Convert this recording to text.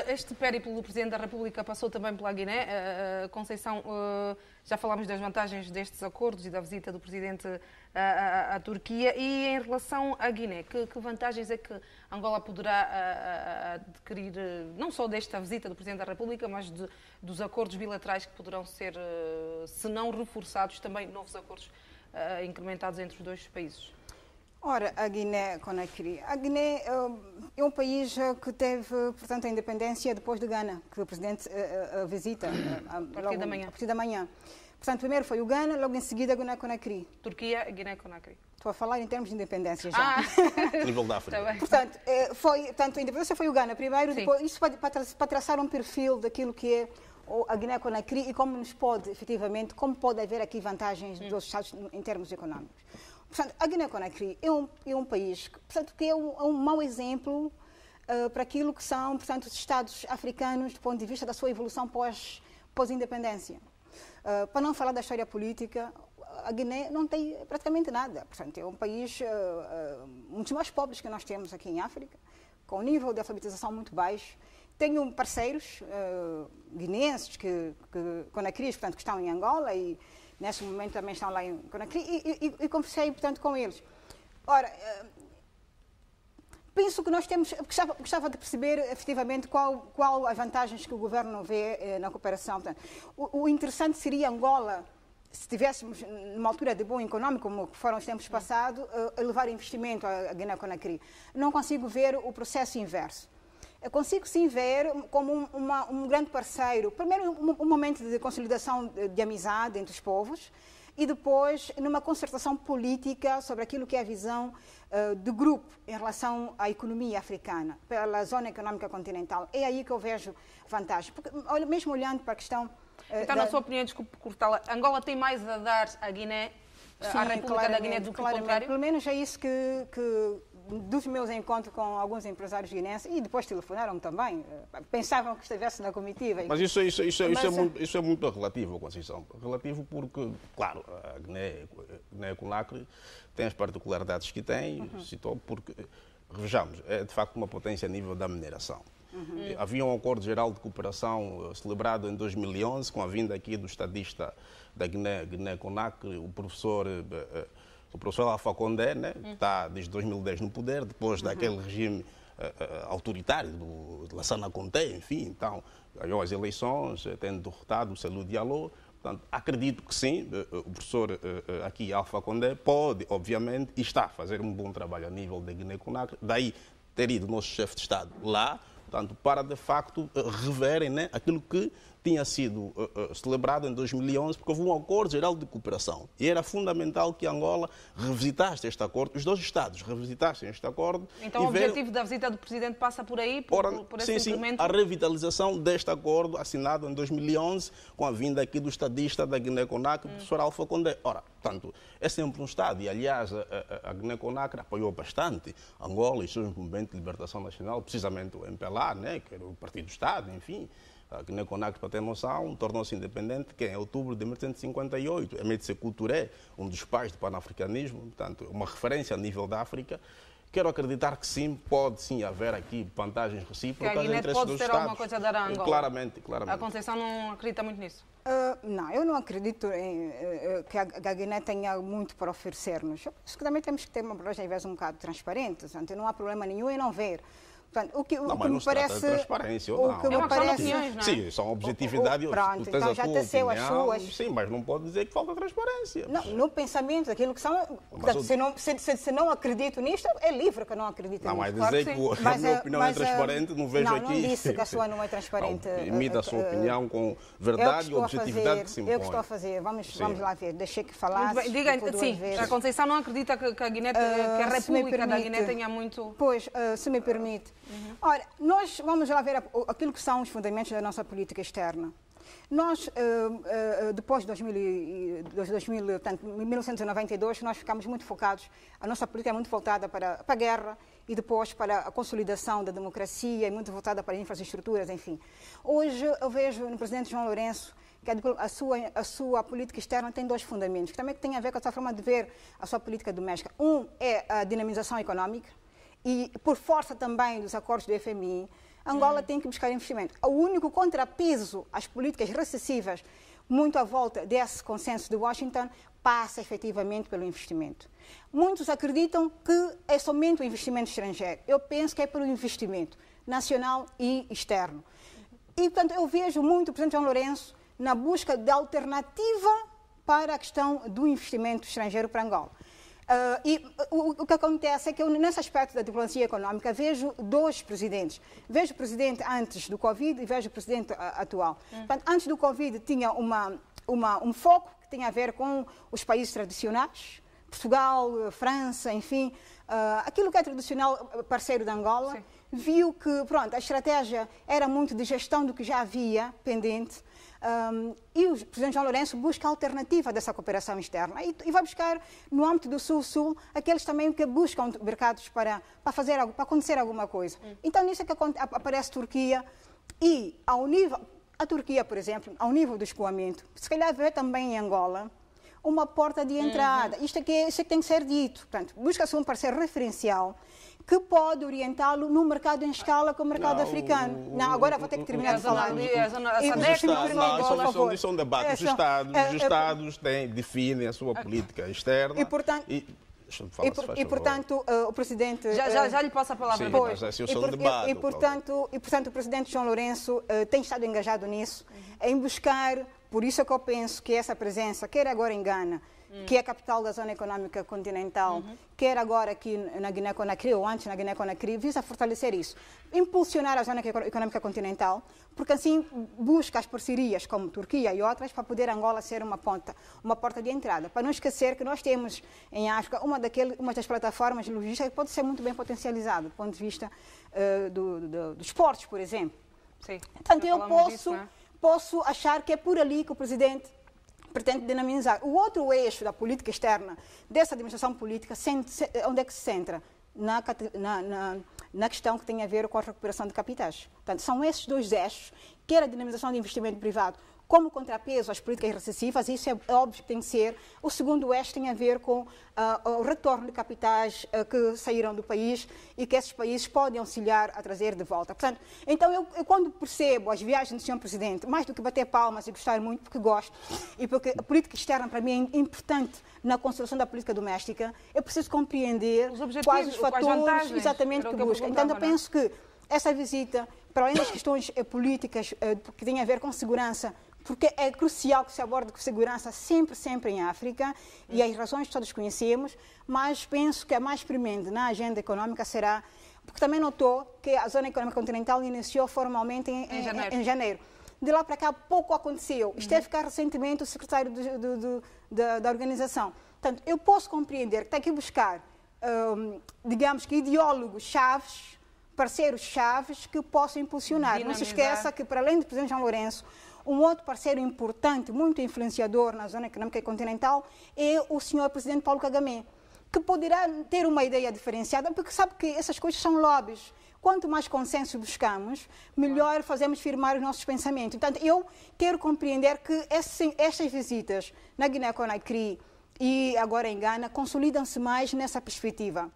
este périplo do Presidente da República passou também pela Guiné. Conceição, já falámos das vantagens destes acordos e da visita do Presidente à Turquia. E em relação à Guiné, que vantagens é que Angola poderá adquirir, não só desta visita do Presidente da República, mas dos acordos bilaterais que poderão ser, se não reforçados, também novos acordos incrementados entre os dois países? Ora, a Guiné-Conakry. A Guiné é um país que teve, portanto, a independência depois de Gana, que o Presidente visita a partir da manhã. Portanto, primeiro foi o Gana, logo em seguida a Guiné-Conakry. Turquia e Guiné-Conakry. Estou a falar em termos de independência já. Nível da África. Tá, portanto, a independência foi o Gana primeiro, depois, isso para traçar um perfil daquilo que é a Guiné-Conakry e como nos pode, efetivamente, como pode haver aqui vantagens dos Estados em termos económicos. Portanto, a Guiné-Conakry é um país que é um mau exemplo para aquilo que são, portanto, os Estados africanos do ponto de vista da sua evolução pós-independência. Para não falar da história política, a Guiné não tem praticamente nada. Portanto, é um país um dos mais pobres que nós temos aqui em África, com um nível de alfabetização muito baixo. Tenho parceiros guineenses Conakry, portanto, que estão em Angola e nesse momento também estão lá em Conakry e conversei, portanto, com eles. Ora, penso que nós gostava de perceber, efetivamente, qual as vantagens que o governo vê na cooperação. Portanto, o interessante seria Angola, se estivéssemos numa altura de bom económico, como foram os tempos passados, levar investimento à Guiné-Conakry. Não consigo ver o processo inverso. Eu consigo sim ver como um grande parceiro, primeiro um momento de consolidação de amizade entre os povos e depois numa concertação política sobre aquilo que é a visão do grupo em relação à economia africana, pela zona económica continental. É aí que eu vejo vantagem. Porque, mesmo olhando para a questão... Então, na sua opinião, desculpe cortá-la, Angola tem mais a dar à Guiné, à República da Guiné, do que o contrário? Pelo menos é isso que dos meus encontros com alguns empresários guineenses, e depois telefonaram também, pensavam que estivesse na comitiva. Mas isso é muito relativo, Conceição. Relativo porque, claro, a Guiné-Conakry tem as particularidades que tem, citou, porque, vejamos, é de facto uma potência a nível da mineração. Havia um acordo geral de cooperação celebrado em 2011, com a vinda aqui do estadista da Guiné-Conakry, o professor Alpha Condé, né, que está desde 2010 no poder, depois daquele regime autoritário de Lassana Conté, enfim, então ganhou as eleições, tendo derrotado o Cellou Diallo. Portanto, acredito que sim, o professor aqui, Alpha Condé, pode, obviamente, e está a fazer um bom trabalho a nível da Guiné-Conakry, daí ter ido o nosso chefe de Estado lá, portanto, para de facto reverem, né, aquilo que tinha sido celebrado em 2011, porque houve um acordo geral de cooperação. E era fundamental que Angola revisitasse este acordo, os dois Estados revisitassem este acordo. Então o objetivo da visita do Presidente passa por aí, por esse incremento? A revitalização deste acordo assinado em 2011, com a vinda aqui do estadista da Guiné-Conakry, o professor Alpha Condé. Ora, portanto, é sempre um Estado, e aliás a Guiné-Conakry apoiou bastante Angola e seus movimentos de libertação nacional, precisamente o MPLA, né, que era o Partido do Estado, enfim. A Guiné-Conakry, para ter noção, tornou-se independente em outubro de 1958. Emete Sékou Touré, um dos pais do panafricanismo, portanto, uma referência a nível da África. Quero acreditar que sim, pode sim haver aqui vantagens recíprocas entre esses dois Estados. Pode ter alguma coisa a dar a Angola? Claramente. A Conceição não acredita muito nisso? Não, eu não acredito que a Guiné tenha muito para oferecer-nos. Acho que também temos que ter uma abordagem, às vezes, um bocado transparente. Portanto, não há problema nenhum em não ver. Portanto, mas não se trata de transparência, ou não? É uma questão de opiniões, não é? Sim, são objetividade. Pronto, tu tens então a já tua teceu as opinião, suas. sim, mas não pode dizer que falta transparência. Não, no pensamento, aquilo que são... Se não acredito nisto, é livre que eu não acredito nisto. Não, mas dizer que a minha opinião é transparente, não vejo aqui... Não disse que a sua não é transparente. Imita a sua opinião com verdade e objetividade que se impõe. Eu que estou a fazer. Vamos lá ver. Deixei que falasse. Diga, sim, a Conceição não acredita que a Guiné, que a República da Guiné tenha muito... Pois, se me permite. Ora, nós vamos lá ver aquilo que são os fundamentos da nossa política externa. Nós, depois de 1992, nós ficamos muito focados, a nossa política é muito voltada para a guerra e depois para a consolidação da democracia, e muito voltada para infraestruturas, enfim. Hoje eu vejo no presidente João Lourenço que a sua política externa tem dois fundamentos, que também tem a ver com a sua forma de ver a sua política doméstica. Um é a dinamização económica, e por força também dos acordos do FMI, Angola tem que buscar investimento. O único contrapeso às políticas recessivas, muito à volta desse consenso de Washington, passa efetivamente pelo investimento. Muitos acreditam que é somente o investimento estrangeiro. Eu penso que é pelo investimento nacional e externo. E, portanto, eu vejo muito o presidente João Lourenço na busca de alternativa para a questão do investimento estrangeiro para Angola. O que acontece é que eu, nesse aspecto da diplomacia econômica, vejo dois presidentes. Vejo o presidente antes do Covid e vejo o presidente atual. Portanto, antes do Covid tinha um foco que tinha a ver com os países tradicionais, Portugal, França, enfim, aquilo que é tradicional parceiro de Angola. Sim. Viu que, pronto, a estratégia era muito de gestão do que já havia pendente. E o presidente João Lourenço busca a alternativa dessa cooperação externa e vai buscar, no âmbito do Sul-Sul, aqueles também que buscam mercados para acontecer alguma coisa. Então, nisso é que aparece a Turquia e, a Turquia, por exemplo, ao nível do escoamento, se calhar vê também em Angola uma porta de entrada. Isto é que tem que ser dito. Portanto, busca-se um parceiro referencial que pode orientá-lo no mercado em escala com o mercado africano. Agora vou ter que terminar de falar. Isso é um debate. Os Estados definem a sua política externa. E, portanto, o Presidente... Já lhe passo a palavra. Sim, mas esse é o debate. E, portanto, o Presidente João Lourenço tem estado engajado nisso, em buscar... Por isso é que eu penso que essa presença, quer agora em Gana, que é a capital da Zona Econômica Continental, quer agora aqui na Guiné-Conakry, ou antes na Guiné-Conakry, visa fortalecer isso. Impulsionar a Zona Econômica Continental, porque assim busca as parcerias como Turquia e outras para poder Angola ser uma porta de entrada. Para não esquecer que nós temos em África uma das plataformas de logística que pode ser muito bem potencializada, do ponto de vista dos portos, por exemplo. Sim. Portanto, eu posso achar que é por ali que o Presidente pretende dinamizar. O outro eixo da política externa, dessa administração política, onde é que se centra? Na questão que tem a ver com a recuperação de capitais. Portanto, são esses dois eixos, quer a dinamização de investimento privado, como contrapeso às políticas recessivas, isso é óbvio que tem que ser. O segundo eixo tem a ver com o retorno de capitais que saíram do país e que esses países podem auxiliar a trazer de volta. Portanto, então eu quando percebo as viagens do Sr. Presidente, mais do que bater palmas e gostar muito, porque gosto, e porque a política externa para mim é importante na construção da política doméstica, eu preciso compreender quais os fatores exatamente que busca. Então eu penso que essa visita, para além das questões políticas que têm a ver com segurança, porque é crucial que se aborde com segurança sempre em África, e as razões todas conhecemos, mas penso que a mais premente na agenda econômica será, porque também notou que a Zona Econômica Continental iniciou formalmente em janeiro. De lá para cá pouco aconteceu. Esteve a ficar recentemente o secretário da organização. Portanto, eu posso compreender que tem que buscar, digamos que ideólogos chaves, parceiros chaves que possam impulsionar. Dinamizar. Não se esqueça que, para além do presidente João Lourenço, um outro parceiro importante, muito influenciador na Zona Econômica Continental é o senhor presidente Paulo Kagame, que poderá ter uma ideia diferenciada, porque sabe que essas coisas são lobbies. Quanto mais consenso buscamos, melhor fazemos firmar os nossos pensamentos. Portanto, eu quero compreender que estas visitas na Guiné-Conakry e agora em Gana consolidam-se mais nessa perspectiva.